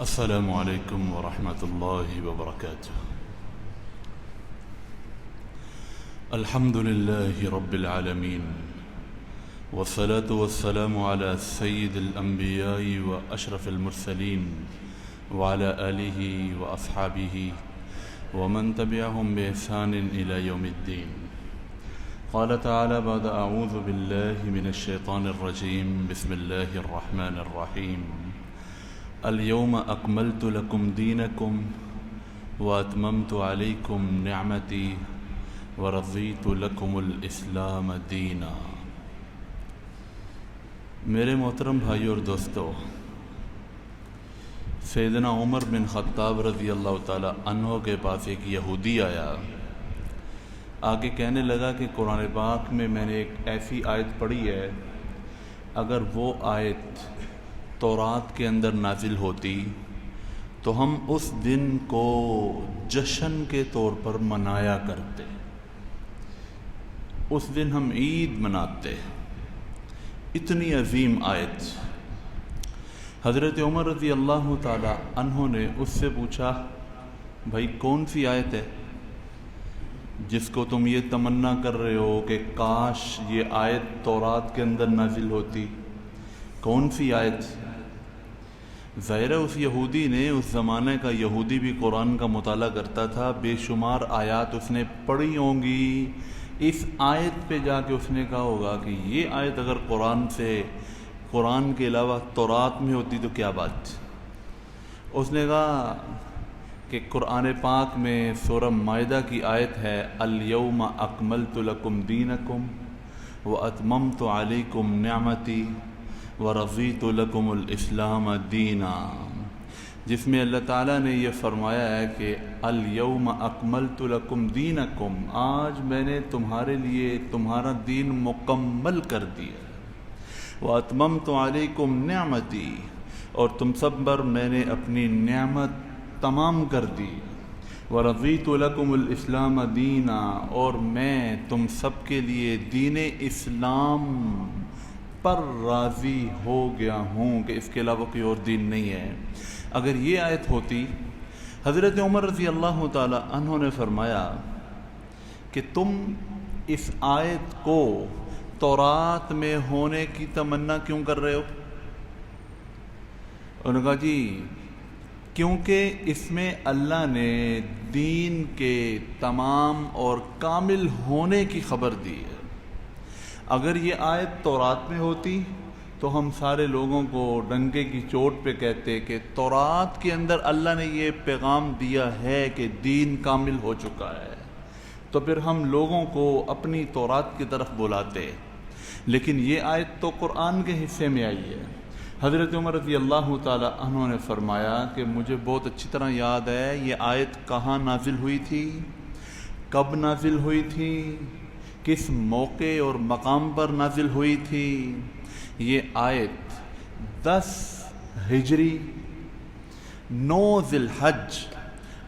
السلام علیکم ورحمۃ اللہ وبرکاتہ۔ الحمد للہ رب العالمین والصلاة والسلام على سید الانبیاء واشرف المرسلین وعلى آلہ واصحابہ ومن تبعهم بإحسان إلى يوم الدین۔ قال تعالی بعد اعوذ باللہ من الشیطان الرجیم بسم اللہ الرحمن الرحیم۔ اليوم اکملت لکم دینکم واتممت علیکم نعمتی ورضیت لکم الاسلام دینا۔ میرے محترم بھائی اور دوستو، سیدنا عمر بن خطاب رضی اللہ تعالی عنہ کے پاس ایک یہودی آیا، آگے کہنے لگا کہ قرآن پاک میں نے ایک ایسی آیت پڑھی ہے، اگر وہ آیت تورات کے اندر نازل ہوتی تو ہم اس دن کو جشن کے طور پر منایا کرتے، اس دن ہم عید مناتے۔ اتنی عظیم آیت۔ حضرت عمر رضی اللہ تعالی عنہ نے اس سے پوچھا، بھائی کون سی آیت ہے جس کو تم یہ تمنا کر رہے ہو کہ کاش یہ آیت تورات کے اندر نازل ہوتی؟ کون سی آیت؟ ظاہر ہے اس یہودی نے، اس زمانے کا یہودی بھی قرآن کا مطالعہ کرتا تھا، بے شمار آیات اس نے پڑھی ہوں گی۔ اس آیت پہ جا کے اس نے کہا ہوگا کہ یہ آیت اگر قرآن کے علاوہ تورات میں ہوتی تو کیا بات۔ اس نے کہا کہ قرآن پاک میں سورہ مائدہ کی آیت ہے، الیوم اکملت لکم دینکم واتممت علیکم نعمتی ورضیت لکم الاسلام دینا، جس میں اللہ تعالیٰ نے یہ فرمایا ہے کہ الیوم اکملت لکم دینکم، آج میں نے تمہارے لیے تمہارا دین مکمل کر دیا، واتممت علیکم نعمتی، اور تم سب پر میں نے اپنی نعمت تمام کر دی، ورضیت لکم الاسلام دینا، اور میں تم سب کے لیے دین اسلام پر راضی ہو گیا ہوں کہ اس کے علاوہ کوئی اور دین نہیں ہے۔ اگر یہ آیت ہوتی، حضرت عمر رضی اللہ تعالی عنہ نے فرمایا کہ تم اس آیت کو تورات میں ہونے کی تمنا کیوں کر رہے ہو؟ انہوں نے کہا جی کیونکہ اس میں اللہ نے دین کے تمام اور کامل ہونے کی خبر دی ہے۔ اگر یہ آیت تورات میں ہوتی تو ہم سارے لوگوں کو ڈنکے کی چوٹ پہ کہتے کہ تورات کے اندر اللہ نے یہ پیغام دیا ہے کہ دین کامل ہو چکا ہے، تو پھر ہم لوگوں کو اپنی تورات کی طرف بلاتے۔ لیکن یہ آیت تو قرآن کے حصے میں آئی ہے۔ حضرت عمر رضی اللہ تعالی عنہ نے فرمایا کہ مجھے بہت اچھی طرح یاد ہے یہ آیت کہاں نازل ہوئی تھی، کب نازل ہوئی تھی، کس موقع اور مقام پر نازل ہوئی تھی۔ یہ آیت 10 ہجری 9 ذی الحج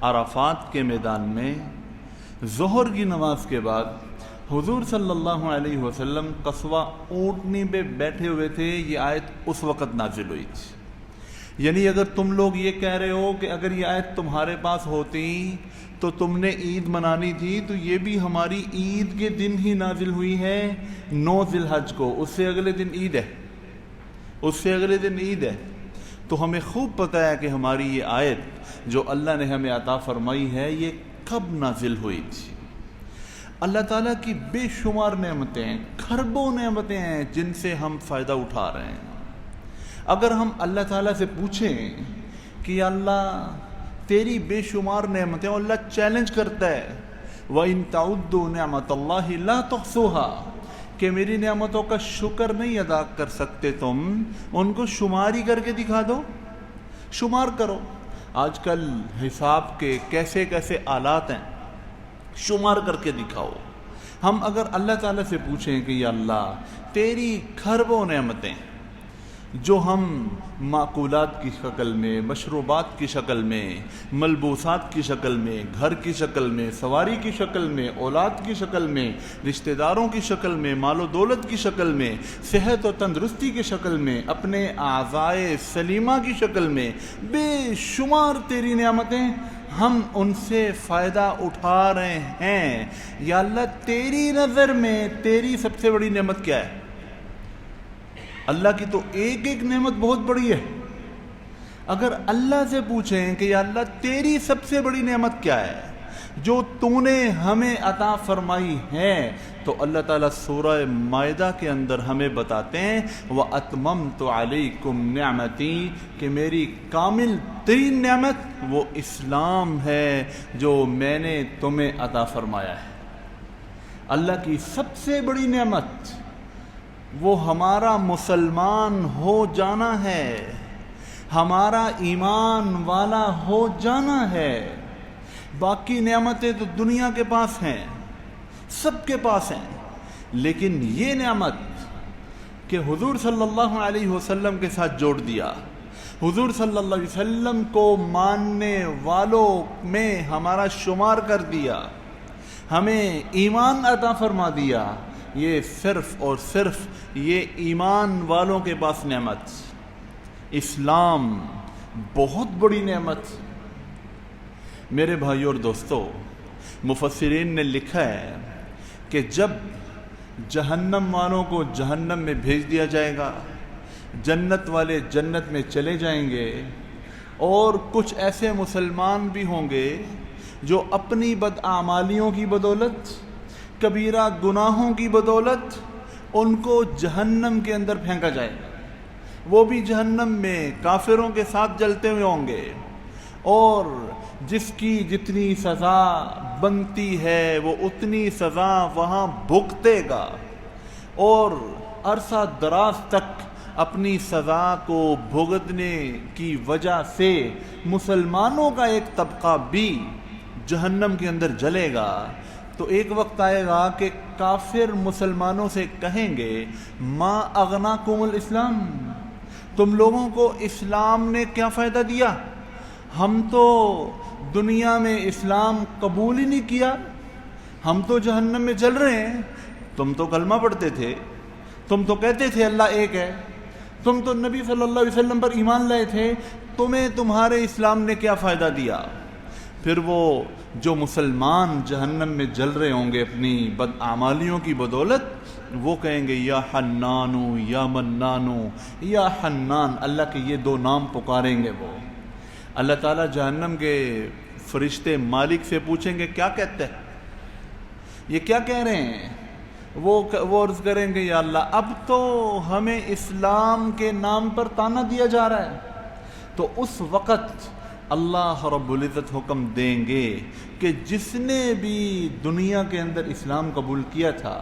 عرفات کے میدان میں ظہر کی نماز کے بعد حضور صلی اللہ علیہ وسلم قصوہ اونٹنی پہ بیٹھے ہوئے تھے، یہ آیت اس وقت نازل ہوئی تھی۔ یعنی اگر تم لوگ یہ کہہ رہے ہو کہ اگر یہ آیت تمہارے پاس ہوتی تو تم نے عید منانی تھی، تو یہ بھی ہماری عید کے دن ہی نازل ہوئی ہے 9 ذی الحج کو، اس سے اگلے دن عید ہے، اس سے اگلے دن عید ہے۔ تو ہمیں خوب پتہ ہے کہ ہماری یہ آیت جو اللہ نے ہمیں عطا فرمائی ہے یہ کب نازل ہوئی تھی۔ اللہ تعالیٰ کی بے شمار نعمتیں ہیں، کھربوں نعمتیں ہیں جن سے ہم فائدہ اٹھا رہے ہیں۔ اگر ہم اللہ تعالیٰ سے پوچھیں کہ اللہ تیری بے شمار نعمتیں، اور اللہ چیلنج کرتا ہے وَإِن تَعُدُّوا نِعْمَةَ اللَّهِ لَا تُحْصُوهَا، کہ میری نعمتوں کا شکر نہیں ادا کر سکتے تم، ان کو شمار ہی کر کے دکھا دو، شمار کرو۔ آج کل حساب کے کیسے کیسے آلات ہیں، شمار کر کے دکھاؤ۔ ہم اگر اللہ تعالیٰ سے پوچھیں کہ یا اللہ تیری کھربوں نعمتیں، جو ہم معقولات کی شکل میں، مشروبات کی شکل میں، ملبوسات کی شکل میں، گھر کی شکل میں، سواری کی شکل میں، اولاد کی شکل میں، رشتہ داروں کی شکل میں، مال و دولت کی شکل میں، صحت و تندرستی کی شکل میں، اپنے اعضائے سلیمہ کی شکل میں، بے شمار تیری نعمتیں، ہم ان سے فائدہ اٹھا رہے ہیں۔ یا اللہ تیری نظر میں تیری سب سے بڑی نعمت کیا ہے؟ اللہ کی تو ایک ایک نعمت بہت بڑی ہے۔ اگر اللہ سے پوچھیں کہ یا اللہ تیری سب سے بڑی نعمت کیا ہے جو تو نے ہمیں عطا فرمائی ہے، تو اللہ تعالیٰ سورہ مائدہ کے اندر ہمیں بتاتے ہیں وَأَتْمَمْتُ عَلَيْكُمْ نِعْمَتِي، کہ میری کامل ترین نعمت وہ اسلام ہے جو میں نے تمہیں عطا فرمایا ہے۔ اللہ کی سب سے بڑی نعمت وہ ہمارا مسلمان ہو جانا ہے، ہمارا ایمان والا ہو جانا ہے۔ باقی نعمتیں تو دنیا کے پاس ہیں، سب کے پاس ہیں، لیکن یہ نعمت کہ حضور صلی اللہ علیہ وسلم کے ساتھ جوڑ دیا، حضور صلی اللہ علیہ وسلم کو ماننے والوں میں ہمارا شمار کر دیا، ہمیں ایمان عطا فرما دیا، یہ صرف اور صرف یہ ایمان والوں کے پاس نعمت۔ اسلام بہت بڑی نعمت۔ میرے بھائیو اور دوستو، مفسرین نے لکھا ہے کہ جب جہنم والوں کو جہنم میں بھیج دیا جائے گا، جنت والے جنت میں چلے جائیں گے، اور کچھ ایسے مسلمان بھی ہوں گے جو اپنی بداعمالیوں کی بدولت، کبیرہ گناہوں کی بدولت ان کو جہنم کے اندر پھینکا جائے گا۔ وہ بھی جہنم میں کافروں کے ساتھ جلتے ہوئے ہوں گے، اور جس کی جتنی سزا بنتی ہے وہ اتنی سزا وہاں بھگتے گا، اور عرصہ دراز تک اپنی سزا کو بھگتنے کی وجہ سے مسلمانوں کا ایک طبقہ بھی جہنم کے اندر جلے گا۔ تو ایک وقت آئے گا کہ کافر مسلمانوں سے کہیں گے ما اغناکم الاسلام، تم لوگوں کو اسلام نے کیا فائدہ دیا؟ ہم تو دنیا میں اسلام قبول ہی نہیں کیا، ہم تو جہنم میں جل رہے ہیں، تم تو کلمہ پڑھتے تھے، تم تو کہتے تھے اللہ ایک ہے، تم تو نبی صلی اللہ علیہ وسلم پر ایمان لائے تھے، تمہیں تمہارے اسلام نے کیا فائدہ دیا؟ پھر وہ جو مسلمان جہنم میں جل رہے ہوں گے اپنی بدعمالیوں کی بدولت، وہ کہیں گے یا حنانو یا منانو یا حنان، اللہ کے یہ دو نام پکاریں گے۔ وہ اللہ تعالیٰ جہنم کے فرشتے مالک سے پوچھیں گے کیا کہتے ہیں، یہ کیا کہہ رہے ہیں؟ وہ عرض کریں گے یا اللہ اب تو ہمیں اسلام کے نام پر طعنہ دیا جا رہا ہے۔ تو اس وقت اللہ رب العزت حکم دیں گے کہ جس نے بھی دنیا کے اندر اسلام قبول کیا تھا،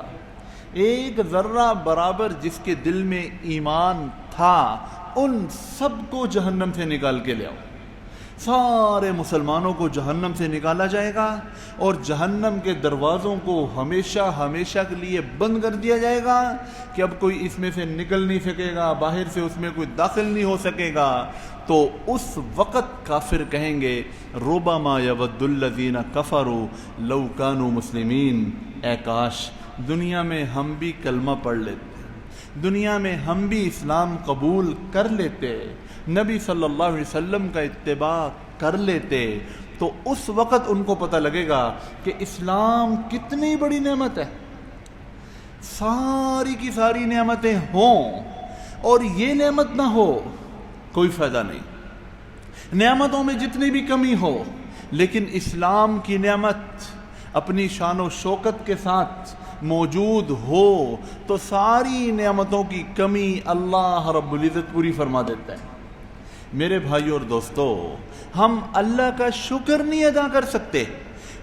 ایک ذرہ برابر جس کے دل میں ایمان تھا، ان سب کو جہنم سے نکال کے لے آؤ۔ سارے مسلمانوں کو جہنم سے نکالا جائے گا، اور جہنم کے دروازوں کو ہمیشہ ہمیشہ کے لیے بند کر دیا جائے گا کہ اب کوئی اس میں سے نکل نہیں سکے گا، باہر سے اس میں کوئی داخل نہیں ہو سکے گا۔ تو اس وقت کافر کہیں گے ربما یود الذین کفروا لو کانوا مسلمین، اے کاش دنیا میں ہم بھی کلمہ پڑھ لیتے، دنیا میں ہم بھی اسلام قبول کر لیتے، نبی صلی اللہ علیہ وسلم کا اتباع کر لیتے، تو اس وقت ان کو پتہ لگے گا کہ اسلام کتنی بڑی نعمت ہے۔ ساری کی ساری نعمتیں ہوں اور یہ نعمت نہ ہو، کوئی فائدہ نہیں۔ نعمتوں میں جتنی بھی کمی ہو، لیکن اسلام کی نعمت اپنی شان و شوکت کے ساتھ موجود ہو تو ساری نعمتوں کی کمی اللہ رب العزت پوری فرما دیتا ہے۔ میرے بھائیو اور دوستو، ہم اللہ کا شکر نہیں ادا کر سکتے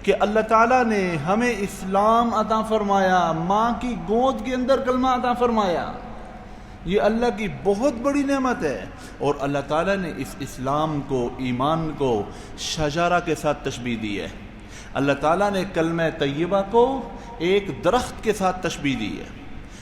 کہ اللہ تعالیٰ نے ہمیں اسلام عطا فرمایا، ماں کی گود کے اندر کلمہ عطا فرمایا۔ یہ اللہ کی بہت بڑی نعمت ہے، اور اللہ تعالیٰ نے اس اسلام کو، ایمان کو شجرہ کے ساتھ تشبیہ دی ہے۔ اللہ تعالیٰ نے کلمہ طیبہ کو ایک درخت کے ساتھ تشبیہ دی ہے،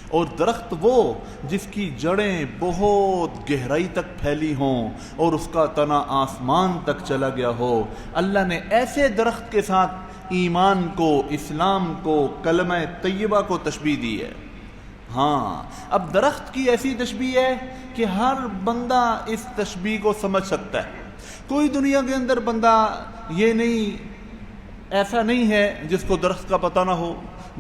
اور درخت وہ جس کی جڑیں بہت گہرائی تک پھیلی ہوں اور اس کا تنا آسمان تک چلا گیا ہو۔ اللہ نے ایسے درخت کے ساتھ ایمان کو، اسلام کو، کلمہ طیبہ کو تشبیہ دی ہے۔ ہاں، اب درخت کی ایسی تشبیہ ہے کہ ہر بندہ اس تشبیہ کو سمجھ سکتا ہے۔ کوئی دنیا کے اندر بندہ یہ نہیں، ایسا نہیں ہے جس کو درخت کا پتہ نہ ہو۔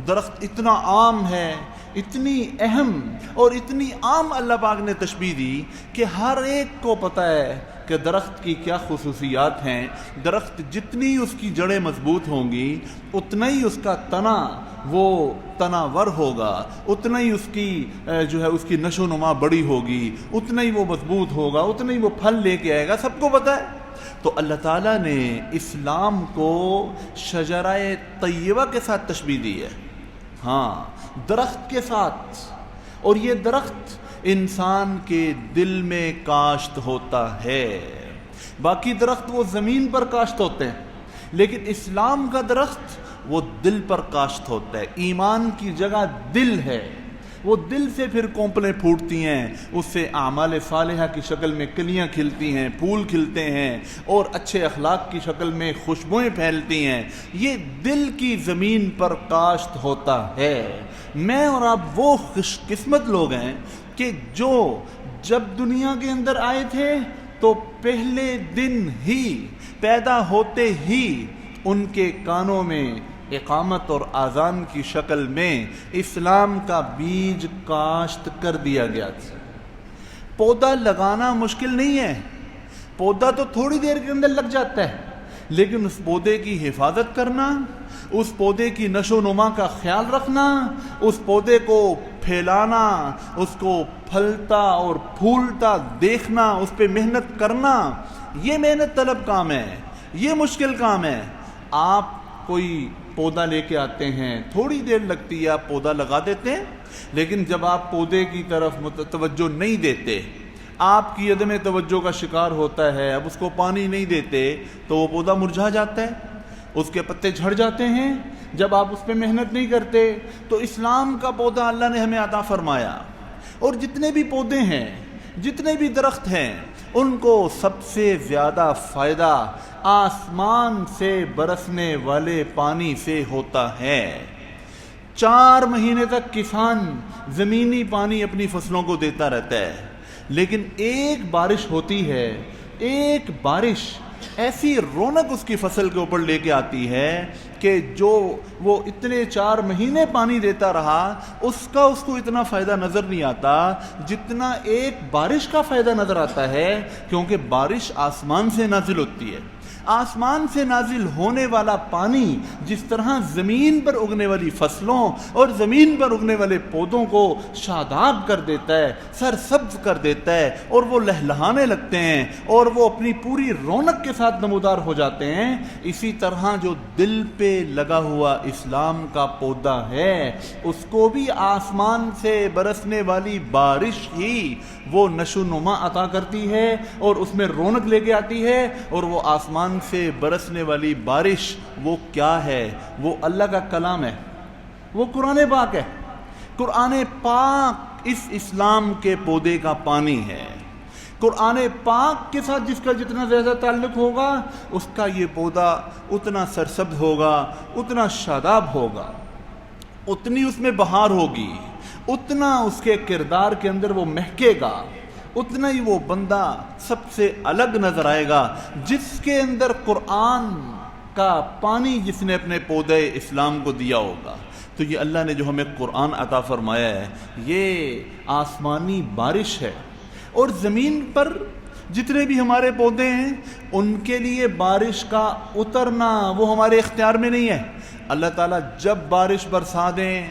درخت اتنا عام ہے، اتنی اہم اور اتنی عام اللہ پاک نے تشبیہ دی کہ ہر ایک کو پتہ ہے کہ درخت کی کیا خصوصیات ہیں۔ درخت جتنی اس کی جڑیں مضبوط ہوں گی اتنا ہی اس کا تنا وہ تناور ہوگا، اتنا ہی اس کی اس کی نشو و نما بڑی ہوگی، اتنا ہی وہ مضبوط ہوگا، اتنا ہی وہ پھل لے کے آئے گا، سب کو پتہ ہے۔ تو اللہ تعالیٰ نے اسلام کو شجرہ طیبہ کے ساتھ تشبیہ دی ہے، ہاں، درخت کے ساتھ، اور یہ درخت انسان کے دل میں کاشت ہوتا ہے۔ باقی درخت وہ زمین پر کاشت ہوتے ہیں، لیکن اسلام کا درخت وہ دل پر کاشت ہوتا ہے۔ ایمان کی جگہ دل ہے، وہ دل سے پھر کونپلیں پھوٹتی ہیں، اس سے اعمال صالحہ کی شکل میں کلیاں کھلتی ہیں، پھول کھلتے ہیں، اور اچھے اخلاق کی شکل میں خوشبوئیں پھیلتی ہیں۔ یہ دل کی زمین پر کاشت ہوتا ہے۔ میں اور آپ وہ خوش قسمت لوگ ہیں کہ جو جب دنیا کے اندر آئے تھے تو پہلے دن ہی، پیدا ہوتے ہی ان کے کانوں میں اقامت اور اذان کی شکل میں اسلام کا بیج کاشت کر دیا گیا تھا۔ پودا لگانا مشکل نہیں ہے، پودا تو تھوڑی دیر کے اندر لگ جاتا ہے، لیکن اس پودے کی حفاظت کرنا، اس پودے کی نشو و نما کا خیال رکھنا، اس پودے کو پھیلانا، اس کو پھلتا اور پھولتا دیکھنا، اس پہ محنت کرنا، یہ محنت طلب کام ہے، یہ مشکل کام ہے۔ آپ کوئی پودا لے کے آتے ہیں، تھوڑی دیر لگتی ہے، آپ پودا لگا دیتے ہیں، لیکن جب آپ پودے کی طرف توجہ نہیں دیتے، آپ کی عدم توجہ کا شکار ہوتا ہے، اب اس کو پانی نہیں دیتے تو وہ پودا مرجھا جاتا ہے، اس کے پتے جھڑ جاتے ہیں۔ جب آپ اس پہ محنت نہیں کرتے تو اسلام کا پودا اللہ نے ہمیں عطا فرمایا، اور جتنے بھی پودے ہیں، جتنے بھی درخت ہیں، ان کو سب سے زیادہ فائدہ آسمان سے برسنے والے پانی سے ہوتا ہے۔ 4 مہینے تک کسان زمینی پانی اپنی فصلوں کو دیتا رہتا ہے، لیکن ایک بارش ہوتی ہے، ایک بارش ایسی رونق اس کی فصل کے اوپر لے کے آتی ہے کہ جو وہ اتنے 4 مہینے پانی دیتا رہا اس کا اس کو اتنا فائدہ نظر نہیں آتا جتنا ایک بارش کا فائدہ نظر آتا ہے، کیونکہ بارش آسمان سے نازل ہوتی ہے۔ آسمان سے نازل ہونے والا پانی جس طرح زمین پر اگنے والی فصلوں اور زمین پر اگنے والے پودوں کو شاداب کر دیتا ہے، سرسبز کر دیتا ہے، اور وہ لہلہانے لگتے ہیں اور وہ اپنی پوری رونق کے ساتھ نمودار ہو جاتے ہیں، اسی طرح جو دل پہ لگا ہوا اسلام کا پودا ہے اس کو بھی آسمان سے برسنے والی بارش ہی وہ نشو نما عطا کرتی ہے اور اس میں رونق لے کے آتی ہے۔ اور وہ آسمان سے برسنے والی بارش وہ کیا ہے؟ وہ اللہ کا کلام ہے، وہ قرآن پاک ہے۔ قرآن پاک اس اسلام کے پودے کا پانی ہے۔ قرآن پاک کے ساتھ جس کا جتنا زیادہ تعلق ہوگا اس کا یہ پودا اتنا سرسبز ہوگا، اتنا شاداب ہوگا، اتنی اس میں بہار ہوگی، اتنا اس کے کردار کے اندر وہ مہکے گا، اتنا ہی وہ بندہ سب سے الگ نظر آئے گا جس کے اندر قرآن کا پانی جس نے اپنے پودے اسلام کو دیا ہوگا۔ تو یہ اللہ نے جو ہمیں قرآن عطا فرمایا ہے یہ آسمانی بارش ہے، اور زمین پر جتنے بھی ہمارے پودے ہیں ان کے لیے بارش کا اترنا وہ ہمارے اختیار میں نہیں ہے۔ اللہ تعالیٰ جب بارش برسا دیں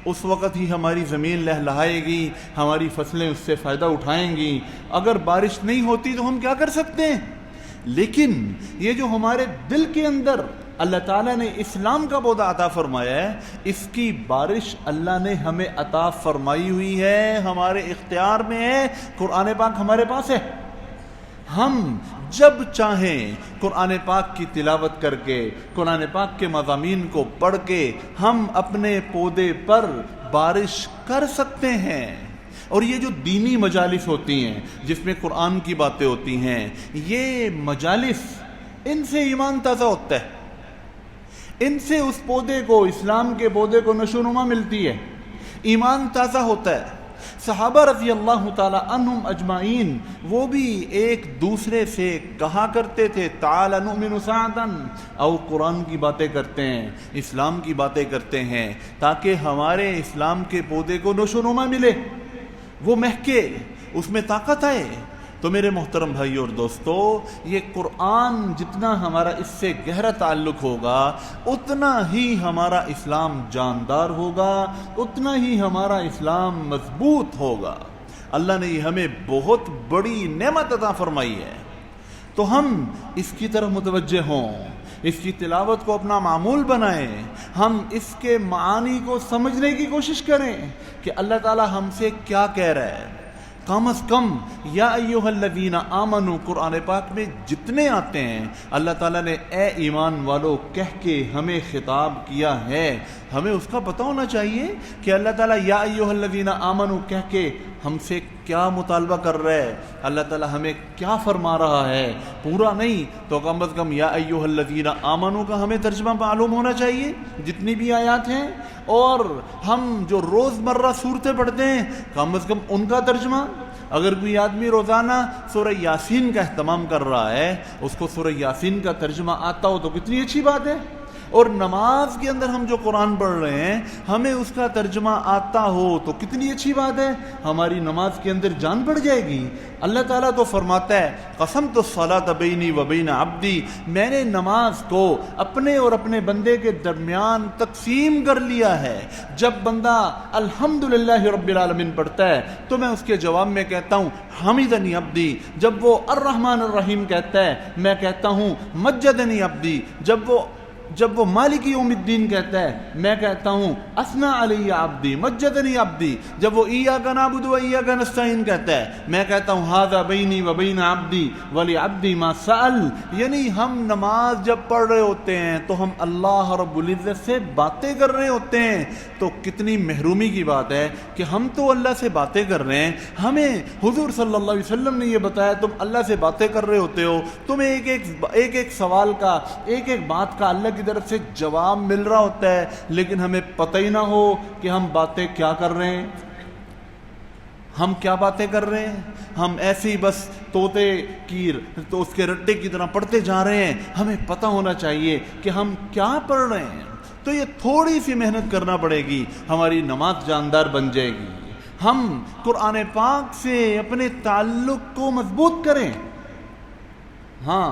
اس وقت ہی ہماری زمین لہلہائے گی، ہماری فصلیں اس سے فائدہ اٹھائیں گی۔ اگر بارش نہیں ہوتی تو ہم کیا کر سکتے ہیں؟ لیکن یہ جو ہمارے دل کے اندر اللہ تعالیٰ نے اسلام کا پودا عطا فرمایا ہے، اس کی بارش اللہ نے ہمیں عطا فرمائی ہوئی ہے، ہمارے اختیار میں ہے، قرآن پاک ہمارے پاس ہے۔ ہم جب چاہیں قرآن پاک کی تلاوت کر کے، قرآن پاک کے مضامین کو پڑھ کے ہم اپنے پودے پر بارش کر سکتے ہیں۔ اور یہ جو دینی مجالس ہوتی ہیں جس میں قرآن کی باتیں ہوتی ہیں، یہ مجالس، ان سے ایمان تازہ ہوتا ہے، ان سے اس پودے کو، اسلام کے پودے کو نشو و نما ملتی ہے، ایمان تازہ ہوتا ہے۔ صحابہ رضی اللہ تعالی عنہم اجمعین وہ بھی ایک دوسرے سے کہا کرتے تھے تعال نؤمن سعدا، او قرآن کی باتیں کرتے ہیں، اسلام کی باتیں کرتے ہیں، تاکہ ہمارے اسلام کے پودے کو نشو و نما ملے، وہ مہکے، اس میں طاقت آئے۔ تو میرے محترم بھائی اور دوستو، یہ قرآن جتنا ہمارا اس سے گہرا تعلق ہوگا، اتنا ہی ہمارا اسلام جاندار ہوگا، اتنا ہی ہمارا اسلام مضبوط ہوگا۔ اللہ نے یہ ہمیں بہت بڑی نعمت عطا فرمائی ہے، تو ہم اس کی طرف متوجہ ہوں، اس کی تلاوت کو اپنا معمول بنائیں، ہم اس کے معانی کو سمجھنے کی کوشش کریں کہ اللہ تعالی ہم سے کیا کہہ رہا ہے۔ کم از کم یا ایھا الذین آمنو قرآن پاک میں جتنے آتے ہیں، اللہ تعالیٰ نے اے ایمان والو کہہ کے ہمیں خطاب کیا ہے، ہمیں اس کا پتہ ہونا چاہیے کہ اللہ تعالیٰ یا ایھا الذین آمنو کہہ کے ہم سے کیا مطالبہ کر رہا ہے، اللہ تعالیٰ ہمیں کیا فرما رہا ہے، پورا نہیں تو کم از کم یا ایھا الذین آمنو کا ہمیں ترجمہ معلوم ہونا چاہیے جتنی بھی آیات ہیں، اور ہم جو روز مرہ صورتیں پڑھتے ہیں کم از کم ان کا ترجمہ۔ اگر کوئی آدمی روزانہ سورہ یاسین کا اہتمام کر رہا ہے، اس کو سورہ یاسین کا ترجمہ آتا ہو تو کتنی اچھی بات ہے، اور نماز کے اندر ہم جو قرآن پڑھ رہے ہیں ہمیں اس کا ترجمہ آتا ہو تو کتنی اچھی بات ہے، ہماری نماز کے اندر جان پڑ جائے گی۔ اللہ تعالیٰ تو فرماتا ہے قسمت الصلاۃ بینی و بین عبدی، میں نے نماز کو اپنے اور اپنے بندے کے درمیان تقسیم کر لیا ہے۔ جب بندہ الحمدللہ رب العالمین پڑھتا ہے تو میں اس کے جواب میں کہتا ہوں حمیدنی عبدی، جب وہ الرحمن الرحیم کہتا ہے میں کہتا ہوں مجدنی عبدی، جب وہ مالک یوم الدین کہتا ہے میں کہتا ہوں اثنا علی عبدی مجدنی عبدی، جب وہ ایاک نعبد و ایاک نستعین کہتا ہے میں کہتا ہوں ھذا بینی و بین عبدی ولعبدی ما سأل۔ یعنی ہم نماز جب پڑھ رہے ہوتے ہیں تو ہم اللہ رب العزت سے باتیں کر رہے ہوتے ہیں، تو کتنی محرومی کی بات ہے کہ ہم تو اللہ سے باتیں کر رہے ہیں، ہمیں حضور صلی اللہ علیہ وسلم نے یہ بتایا تم اللہ سے باتیں کر رہے ہوتے ہو، تمہیں ایک سوال کا، ایک بات کا اللہ کی طرف سے جواب مل رہا ہوتا ہے، لیکن ہمیں پتہ ہی نہ ہو کہ ہم باتیں کیا کر رہے ہیں، ہم کیا باتیں کر رہے ہیں، ہم ایسے ہی بس طوطے کی تو اس کے رٹے کی طرح پڑھتے جا رہے ہیں۔ ہمیں پتہ ہونا چاہیے کہ ہم کیا پڑھ رہے ہیں، تو یہ تھوڑی سی محنت کرنا پڑے گی، ہماری نماز جاندار بن جائے گی۔ ہم قرآن پاک سے اپنے تعلق کو مضبوط کریں۔ ہاں،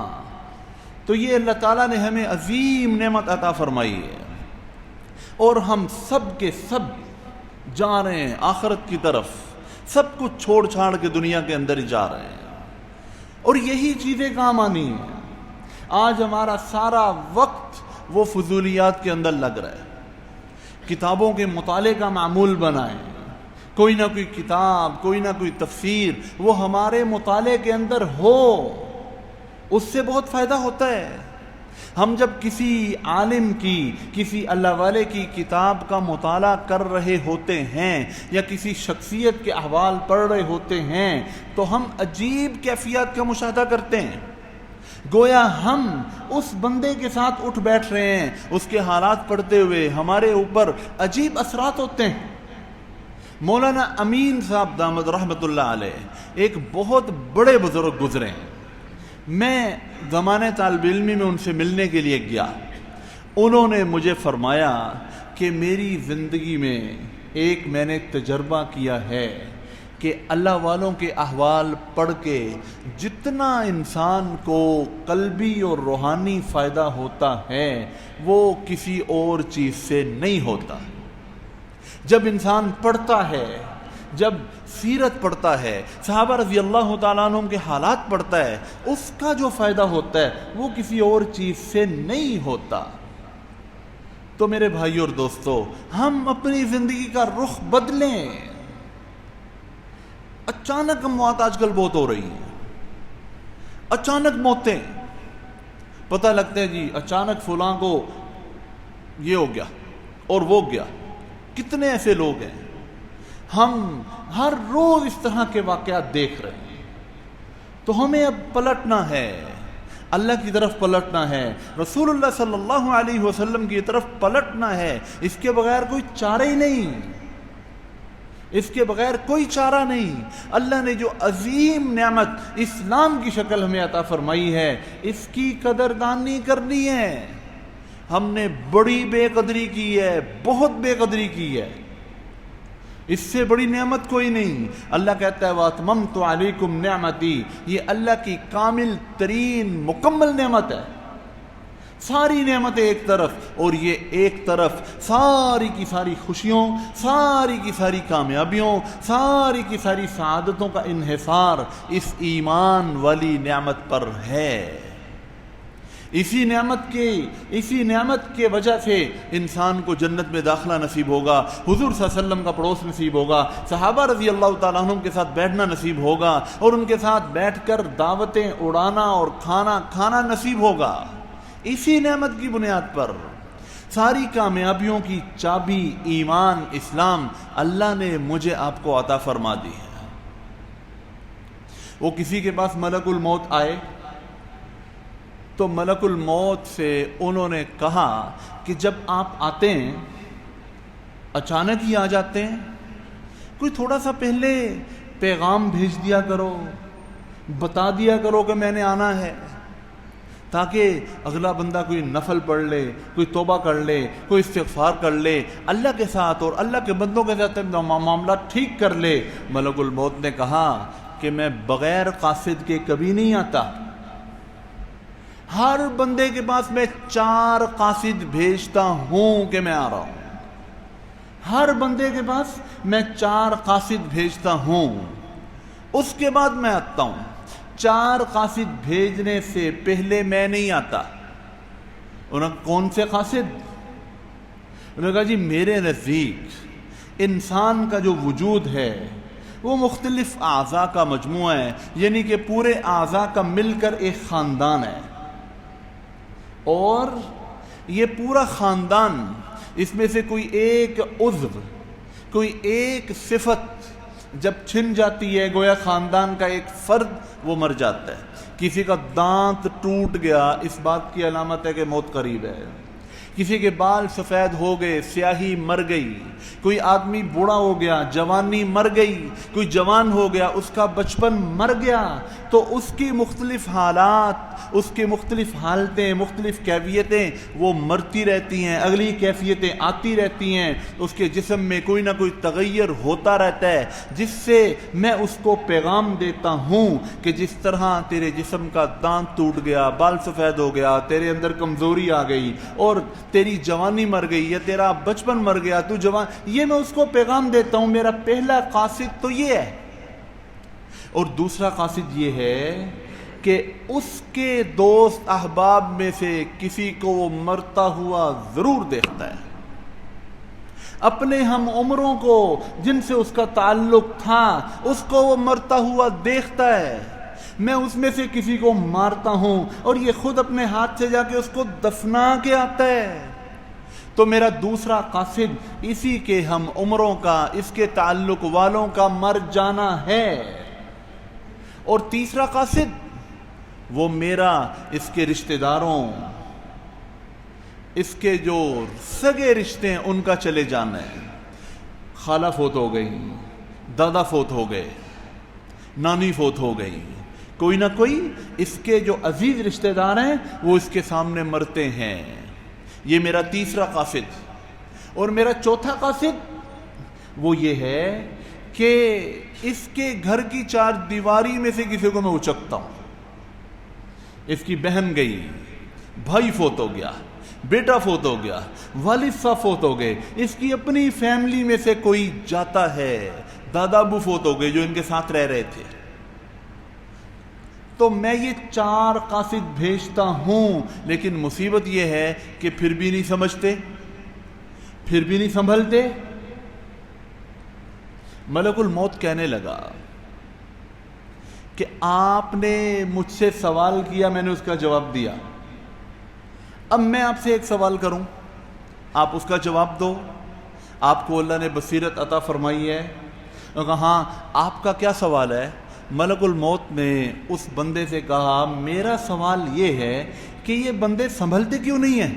تو یہ اللہ تعالیٰ نے ہمیں عظیم نعمت عطا فرمائی ہے، اور ہم سب کے سب جا رہے ہیں آخرت کی طرف، سب کچھ چھوڑ چھاڑ کے دنیا کے اندر ہی جا رہے ہیں، اور یہی چیزیں کام آنی ہیں۔ آج ہمارا سارا وقت وہ فضولیات کے اندر لگ رہا ہے، کتابوں کے مطالعے کا معمول بنائیں، کوئی نہ کوئی کتاب، کوئی نہ کوئی تفسیر وہ ہمارے مطالعے کے اندر ہو، اس سے بہت فائدہ ہوتا ہے۔ ہم جب کسی عالم کی، کسی اللہ والے کی کتاب کا مطالعہ کر رہے ہوتے ہیں یا کسی شخصیت کے احوال پڑھ رہے ہوتے ہیں تو ہم عجیب کیفیات کا مشاہدہ کرتے ہیں، گویا ہم اس بندے کے ساتھ اٹھ بیٹھ رہے ہیں، اس کے حالات پڑھتے ہوئے ہمارے اوپر عجیب اثرات ہوتے ہیں۔ مولانا امین صاحب دامت رحمت اللہ علیہ ایک بہت بڑے بزرگ گزرے ہیں، میں زمانے طالب علمی میں ان سے ملنے کے لیے گیا، انہوں نے مجھے فرمایا کہ میری زندگی میں ایک میں نے تجربہ کیا ہے کہ اللہ والوں کے احوال پڑھ کے جتنا انسان کو قلبی اور روحانی فائدہ ہوتا ہے وہ کسی اور چیز سے نہیں ہوتا۔ جب انسان پڑھتا ہے، جب سیرت پڑھتا ہے، صحابہ رضی اللہ تعالیٰ عنہ کے حالات پڑھتا ہے، اس کا جو فائدہ ہوتا ہے وہ کسی اور چیز سے نہیں ہوتا۔ تو میرے بھائی اور دوستو، ہم اپنی زندگی کا رخ بدلیں۔ اچانک اموات آج کل بہت ہو رہی ہیں، اچانک موتیں، پتہ لگتا ہے جی اچانک فلاں کو یہ ہو گیا اور وہ گیا. کتنے ایسے لوگ ہیں، ہم ہر روز اس طرح کے واقعات دیکھ رہے ہیں. تو ہمیں اب پلٹنا ہے، اللہ کی طرف پلٹنا ہے، رسول اللہ صلی اللہ علیہ وسلم کی طرف پلٹنا ہے. اس کے بغیر کوئی چارہ ہی نہیں، اس کے بغیر کوئی چارہ نہیں. اللہ نے جو عظیم نعمت اسلام کی شکل ہمیں عطا فرمائی ہے، اس کی قدردانی کرنی ہے. ہم نے بڑی بے قدری کی ہے، بہت بے قدری کی ہے. اس سے بڑی نعمت کوئی نہیں. اللہ کہتا ہے وَأَتْمَمْتُ عَلَيْكُمْ نِعْمَتِي، یہ اللہ کی کامل ترین مکمل نعمت ہے. ساری نعمتیں ایک طرف اور یہ ایک طرف، ساری کی ساری خوشیوں، ساری کی ساری کامیابیوں، ساری کی ساری سعادتوں کا انحصار اس ایمان والی نعمت پر ہے. اسی نعمت کے وجہ سے انسان کو جنت میں داخلہ نصیب ہوگا، حضور صلی اللہ علیہ وسلم کا پڑوس نصیب ہوگا، صحابہ رضی اللہ تعالیٰ عنہ کے ساتھ بیٹھنا نصیب ہوگا، اور ان کے ساتھ بیٹھ کر دعوتیں اڑانا اور کھانا نصیب ہوگا. اسی نعمت کی بنیاد پر ساری کامیابیوں کی چابی ایمان اسلام اللہ نے مجھے آپ کو عطا فرما دی ہے. وہ کسی کے پاس ملک الموت آئے تو ملک الموت سے انہوں نے کہا کہ جب آپ آتے ہیں اچانک ہی آ جاتے ہیں، کوئی تھوڑا سا پہلے پیغام بھیج دیا کرو، بتا دیا کرو کہ میں نے آنا ہے، تاکہ اگلا بندہ کوئی نفل پڑھ لے، کوئی توبہ کر لے، کوئی استغفار کر لے، اللہ کے ساتھ اور اللہ کے بندوں کے ساتھ معاملہ ٹھیک کر لے. ملک الموت نے کہا کہ میں بغیر قاصد کے کبھی نہیں آتا. ہر بندے کے پاس میں 4 قاصد بھیجتا ہوں کہ میں آ رہا ہوں. ہر بندے کے پاس میں 4 قاصد بھیجتا ہوں، اس کے بعد میں آتا ہوں. 4 قاصد بھیجنے سے پہلے میں نہیں آتا. انہوں نے کون سے قاصد؟ انہوں نے کہا جی میرے نزدیک انسان کا جو وجود ہے وہ مختلف اعضاء کا مجموعہ ہے، یعنی کہ پورے اعضاء کا مل کر ایک خاندان ہے، اور یہ پورا خاندان، اس میں سے کوئی ایک عضو، کوئی ایک صفت جب چھن جاتی ہے، گویا خاندان کا ایک فرد وہ مر جاتا ہے. کسی کا دانت ٹوٹ گیا، اس بات کی علامت ہے کہ موت قریب ہے. کسی کے بال سفید ہو گئے، سیاہی مر گئی. کوئی آدمی بوڑھا ہو گیا، جوانی مر گئی. کوئی جوان ہو گیا، اس کا بچپن مر گیا. تو اس کی مختلف حالات، اس کے مختلف حالتیں، مختلف کیفیتیں وہ مرتی رہتی ہیں، اگلی کیفیتیں آتی رہتی ہیں. اس کے جسم میں کوئی نہ کوئی تغیر ہوتا رہتا ہے، جس سے میں اس کو پیغام دیتا ہوں کہ جس طرح تیرے جسم کا دانت ٹوٹ گیا، بال سفید ہو گیا، تیرے اندر کمزوری آ گئی، اور تیری جوانی مر گئی یا تیرا بچپن مر گیا، تو جوان، یہ میں اس کو پیغام دیتا ہوں. میرا پہلا قاصد تو یہ ہے. اور دوسرا قاصد یہ ہے کہ اس کے دوست احباب میں سے کسی کو وہ مرتا ہوا ضرور دیکھتا ہے. اپنے ہم عمروں کو جن سے اس کا تعلق تھا، اس کو وہ مرتا ہوا دیکھتا ہے. میں اس میں سے کسی کو مارتا ہوں اور یہ خود اپنے ہاتھ سے جا کے اس کو دفنا کے آتا ہے. تو میرا دوسرا قاصد اسی کے ہم عمروں کا، اس کے تعلق والوں کا مر جانا ہے. اور تیسرا قاصد وہ میرا، اس کے رشتہ داروں، اس کے جو سگے رشتے ہیں ان کا چلے جانا ہے. خالہ فوت ہو گئی، دادا فوت ہو گئے، نانی فوت ہو گئی، کوئی نہ کوئی اس کے جو عزیز رشتہ دار ہیں وہ اس کے سامنے مرتے ہیں. یہ میرا تیسرا قاصد. اور میرا چوتھا قاصد وہ یہ ہے کہ اس کے گھر کی 4 دیواری میں سے کسی کو میں اچکتا ہوں. اس کی بہن گئی، بھائی فوت ہو گیا، بیٹا فوت ہو گیا، والد صاحب فوت ہو گئے، اس کی اپنی فیملی میں سے کوئی جاتا ہے، دادا ابو فوت ہو گئے جو ان کے ساتھ رہ رہے تھے. تو میں یہ 4 قاصد بھیجتا ہوں، لیکن مصیبت یہ ہے کہ پھر بھی نہیں سمجھتے، پھر بھی نہیں سنبھلتے. ملک الموت کہنے لگا کہ آپ نے مجھ سے سوال کیا، میں نے اس کا جواب دیا، اب میں آپ سے ایک سوال کروں، آپ اس کا جواب دو۔ آپ کو اللہ نے بصیرت عطا فرمائی ہے، کہا ہاں آپ کا کیا سوال ہے؟ ملک الموت نے اس بندے سے کہا میرا سوال یہ ہے کہ یہ بندے سنبھلتے کیوں نہیں ہیں؟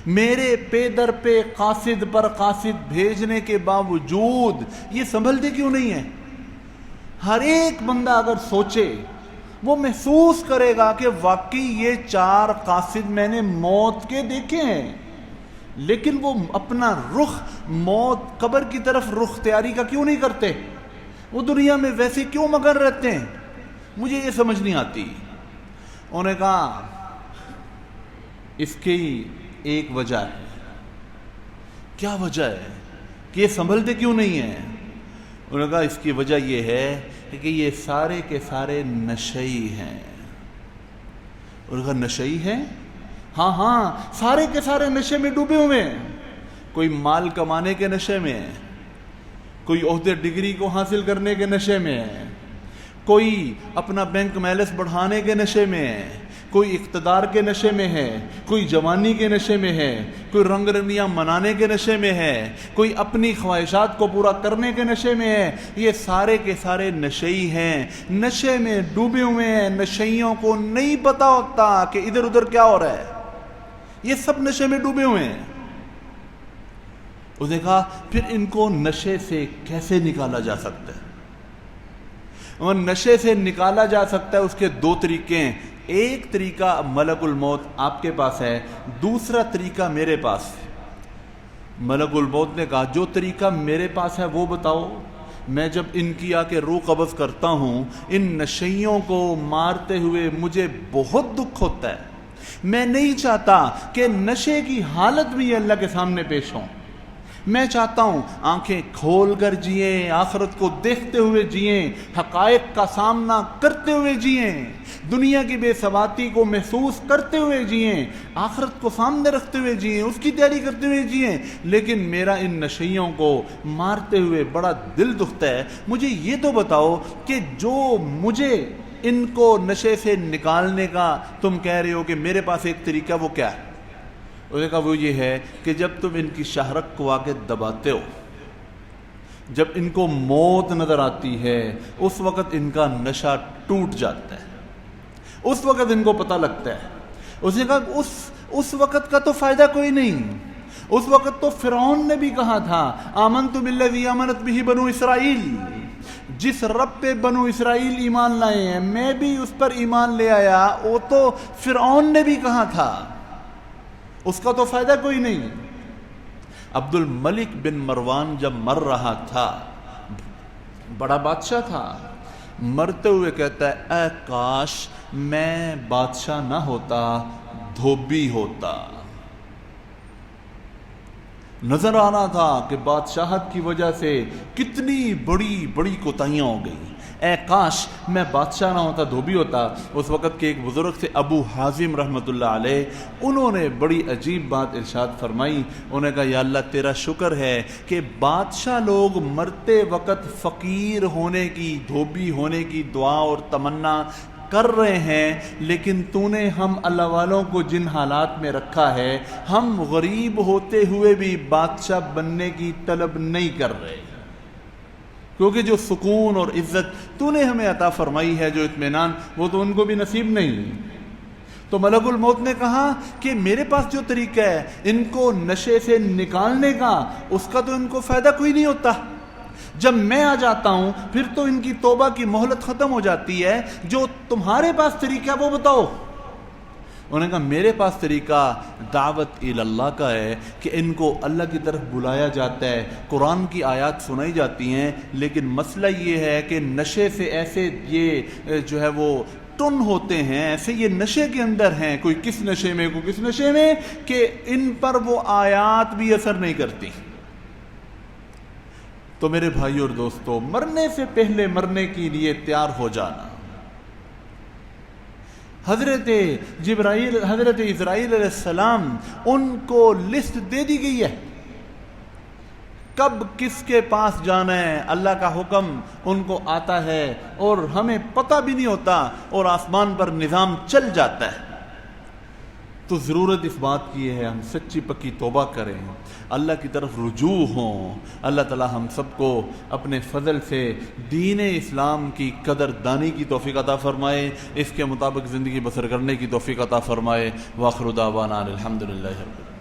میرے پے در پہ قاصد پر قاصد بھیجنے کے باوجود یہ سنبھلتے کیوں نہیں ہیں؟ ہر ایک بندہ اگر سوچے وہ محسوس کرے گا کہ واقعی یہ 4 قاصد میں نے موت کے دیکھے ہیں، لیکن وہ اپنا رخ موت قبر کی طرف رخ تیاری کا کیوں نہیں کرتے؟ وہ دنیا میں ویسے کیوں مگن رہتے ہیں؟ مجھے یہ سمجھ نہیں آتی۔ انہوں نے کہا اس کی ایک وجہ ہے۔ کیا وجہ ہے کہ یہ سنبھلتے کیوں نہیں ہیں؟ انہوں نے کہا اس کی وجہ یہ ہے کہ یہ سارے کے سارے نشئی ہیں۔ انہوں نے کہا نشئی ہیں؟ ہاں سارے کے سارے نشے میں ڈوبے ہوئے ہیں۔ کوئی مال کمانے کے نشے میں ہے، کوئی عہدے ڈگری کو حاصل کرنے کے نشے میں ہے، کوئی اپنا بینک بیلنس بڑھانے کے نشے میں ہے، کوئی اقتدار کے نشے میں ہے، کوئی جوانی کے نشے میں ہے، کوئی رنگ رنگیاں منانے کے نشے میں ہے، کوئی اپنی خواہشات کو پورا کرنے کے نشے میں ہے۔ یہ سارے کے سارے نشئی ہیں، نشے میں ڈوبے ہوئے ہیں۔ نشئیوں کو نہیں پتا ہوتا کہ ادھر ادھر کیا ہو رہا ہے، یہ سب نشے میں ڈوبے ہوئے ہیں۔ اس نے کہا پھر ان کو نشے سے کیسے نکالا جا سکتا ہے؟ اور نشے سے نکالا جا سکتا ہے، اس کے 2 طریقے ہیں۔ ایک طریقہ ملک الموت آپ کے پاس ہے، دوسرا طریقہ میرے پاس ہے۔ ملک الموت نے کہا جو طریقہ میرے پاس ہے وہ بتاؤ۔ میں جب ان کی آ کے روح قبض کرتا ہوں، ان نشئیوں کو مارتے ہوئے مجھے بہت دکھ ہوتا ہے۔ میں نہیں چاہتا کہ نشے کی حالت بھی اللہ کے سامنے پیش ہوں۔ میں چاہتا ہوں آنکھیں کھول کر جئیں، آخرت کو دیکھتے ہوئے جئیں، حقائق کا سامنا کرتے ہوئے جئیں، دنیا کی بے ثباتی کو محسوس کرتے ہوئے جئیں، آخرت کو سامنے رکھتے ہوئے جئیں، اس کی تیاری کرتے ہوئے جئیں۔ لیکن میرا ان نشئیوں کو مارتے ہوئے بڑا دل دکھتا ہے۔ مجھے یہ تو بتاؤ کہ جو مجھے ان کو نشے سے نکالنے کا تم کہہ رہے ہو کہ میرے پاس ایک طریقہ، وہ کیا ہے؟ انہوں نے کہا وہ یہ ہے کہ جب تم ان کی شہرت کو آ کے دباتے ہو، جب ان کو موت نظر آتی ہے، اس وقت ان کا نشہ ٹوٹ جاتا ہے، اس وقت ان کو پتہ لگتا ہے۔ اس نے کہا اس وقت کا تو فائدہ کوئی نہیں۔ اس وقت تو فرعون نے بھی کہا تھا آمنت بالذی آمنت بہ بنو اسرائیل، جس رب پہ بنو اسرائیل ایمان لائے ہیں میں بھی اس پر ایمان لے آیا۔ وہ تو فرعون نے بھی کہا تھا، اس کا تو فائدہ کوئی نہیں۔ عبد الملک بن مروان جب مر رہا تھا، بڑا بادشاہ تھا، مرتے ہوئے کہتا ہے اے کاش میں بادشاہ نہ ہوتا، دھوبی ہوتا۔ نظر آ رہا تھا کہ بادشاہت کی وجہ سے کتنی بڑی بڑی کوتاہیاں ہو گئی، اے کاش میں بادشاہ نہ ہوتا، دھوبی ہوتا۔ اس وقت کے ایک بزرگ تھے ابو حازم رحمۃ اللہ علیہ، انہوں نے بڑی عجیب بات ارشاد فرمائی۔ انہوں نے کہا یا اللہ تیرا شکر ہے کہ بادشاہ لوگ مرتے وقت فقیر ہونے کی، دھوبی ہونے کی دعا اور تمنا کر رہے ہیں، لیکن تو نے ہم اللہ والوں کو جن حالات میں رکھا ہے، ہم غریب ہوتے ہوئے بھی بادشاہ بننے کی طلب نہیں کر رہے، کیونکہ جو سکون اور عزت تو نے ہمیں عطا فرمائی ہے، جو اطمینان، وہ تو ان کو بھی نصیب نہیں۔ تو ملک الموت نے کہا کہ میرے پاس جو طریقہ ہے ان کو نشے سے نکالنے کا، اس کا تو ان کو فائدہ کوئی نہیں ہوتا۔ جب میں آ جاتا ہوں پھر تو ان کی توبہ کی مہلت ختم ہو جاتی ہے۔ جو تمہارے پاس طریقہ وہ بتاؤ۔ انہوں نے کہا میرے پاس طریقہ دعوت اللہ کا ہے کہ ان کو اللہ کی طرف بلایا جاتا ہے، قرآن کی آیات سنائی جاتی ہیں، لیکن مسئلہ یہ ہے کہ نشے سے ایسے یہ جو ہے وہ ٹن ہوتے ہیں، ایسے یہ نشے کے اندر ہیں، کوئی کس نشے میں کوئی کس نشے میں، کہ ان پر وہ آیات بھی اثر نہیں کرتی۔ تو میرے بھائی اور دوستو، مرنے سے پہلے مرنے کے لیے تیار ہو جانا۔ حضرت اسرائیل علیہ السلام ان کو لسٹ دے دی گئی ہے، کب کس کے پاس جانا ہے، اللہ کا حکم ان کو آتا ہے اور ہمیں پتہ بھی نہیں ہوتا، اور آسمان پر نظام چل جاتا ہے۔ تو ضرورت اس بات کی ہے ہم سچی پکی توبہ کریں، اللہ کی طرف رجوع ہوں۔ اللہ تعالی ہم سب کو اپنے فضل سے دین اسلام کی قدر دانی کی توفیق عطا فرمائے، اس کے مطابق زندگی بسر کرنے کی توفیق عطا فرمائے۔ وآخر دعوانا الحمدللہ رب العالمین۔